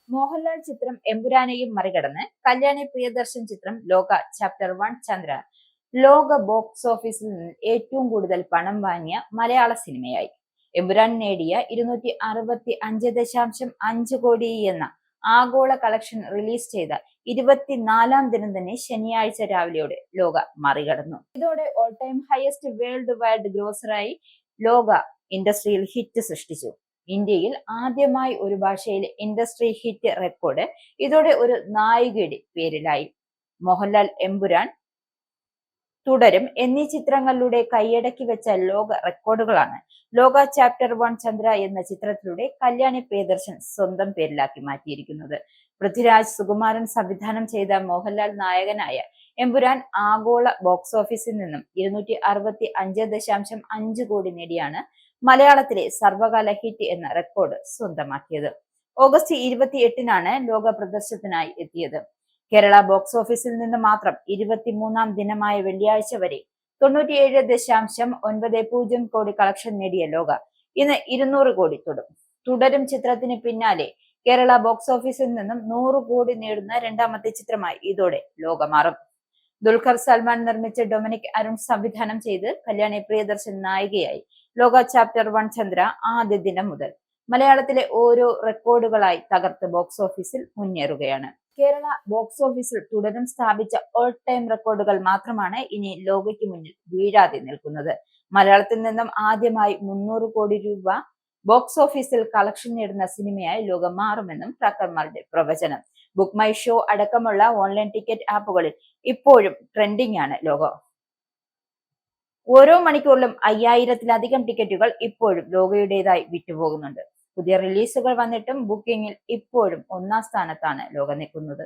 മോഹൻലാൽ ചിത്രം എമ്പുരാനെയും മറികടന്ന് കല്യാണി പ്രിയദർശൻ ചിത്രം ലോക ചാപ്റ്റർ 1 ചന്ദ്ര ലോക ബോക്സ് ഓഫീസിൽ നിന്ന് ഏറ്റവും കൂടുതൽ പണം വാങ്ങിയ മലയാള സിനിമയായി. എമ്പുരാൻ നേടിയ 265.5 കോടി എന്ന ആഗോള കളക്ഷൻ റിലീസ് ചെയ്ത 24-ാം ദിനം തന്നെ ശനിയാഴ്ച രാവിലെയോടെ ലോക മറികടന്നു. ഇതോടെ all time highest worldwide ഗ്രോസറായി ലോക ഇൻഡസ്ട്രിയിൽ ഹിറ്റ് സൃഷ്ടിച്ചു. ഇന്ത്യയിൽ ആദ്യമായി ഒരു ഭാഷയിൽ ഇൻഡസ്ട്രി ഹിറ്റ് റെക്കോർഡ് ഇതോടെ ഒരു നായികയുടെ പേരിലായി. മോഹൻലാൽ എമ്പുരാൻ, തുടരും എന്നീ ചിത്രങ്ങളിലൂടെ കൈയടക്കി വെച്ച ലോക റെക്കോർഡുകളാണ് ലോക ചാപ്റ്റർ 1 ചന്ദ്ര എന്ന ചിത്രത്തിലൂടെ കല്യാണി പ്രിയദർശൻ സ്വന്തം പേരിലാക്കി മാറ്റിയിരിക്കുന്നത്. പൃഥ്വിരാജ് സുകുമാരൻ സംവിധാനം ചെയ്ത മോഹൻലാൽ നായകനായ എമ്പുരാൻ ആഗോള ബോക്സ് ഓഫീസിൽ നിന്നും 265.5 കോടി നേടിയാണ് മലയാളത്തിലെ സർവകാല ഹിറ്റ് എന്ന റെക്കോർഡ് സ്വന്തമാക്കിയത്. ഓഗസ്റ്റ് 28-നാണ് ലോക പ്രദർശനത്തിനായി എത്തിയത്. കേരള ബോക്സ് ഓഫീസിൽ നിന്ന് മാത്രം 23-ാം ദിനമായ വെള്ളിയാഴ്ച വരെ 97.90 കോടി കളക്ഷൻ നേടിയ ലോക ഇന്ന് 200 കോടി തൊടും. തുടരും ചിത്രത്തിന് പിന്നാലെ കേരള ബോക്സ് ഓഫീസിൽ നിന്നും 100 കോടി നേടുന്ന രണ്ടാമത്തെ ചിത്രമായി ഇതോടെ ലോക മാറും. ദുൽഖർ സൽമാൻ നിർമ്മിച്ച് ഡൊമിനിക് അരുൺ സംവിധാനം ചെയ്ത് കല്യാണി പ്രിയദർശൻ നായികയായി ലോക ചാപ്റ്റർ 1 ചന്ദ്ര ആദ്യ ദിനം മുതൽ മലയാളത്തിലെ ഓരോ റെക്കോർഡുകളായി തകർത്ത് ബോക്സ് ഓഫീസിൽ മുന്നേറുകയാണ്. കേരള ബോക്സ് ഓഫീസിൽ തുടരും സ്ഥാപിച്ച ഓൾ ടൈം റെക്കോർഡുകൾ മാത്രമാണ് ഇനി ലോകയ്ക്ക് മുന്നിൽ വീഴാതെ നിൽക്കുന്നത്. മലയാളത്തിൽ നിന്നും ആദ്യമായി 300 കോടി രൂപ ബോക്സ് ഓഫീസിൽ കളക്ഷൻ നേടുന്ന സിനിമയായി ലോകം മാറുമെന്നും ട്രാക്കർമാരുടെ പ്രവചനം. ബുക്ക് മൈ ഷോ അടക്കമുള്ള ഓൺലൈൻ ടിക്കറ്റ് ആപ്പുകളിൽ ഇപ്പോഴും ട്രെൻഡിംഗ് ആണ് ലോകം. ഓരോ മണിക്കൂറിലും 5000-ത്തിലധികം ടിക്കറ്റുകൾ ഇപ്പോഴും ലോകയുടേതായി വിറ്റുപോകുന്നുണ്ട്. പുതിയ റിലീസുകൾ വന്നിട്ടും ബുക്കിംഗിൽ ഇപ്പോഴും 1-ാം സ്ഥാനത്താണ് ലോക നിൽക്കുന്നത്.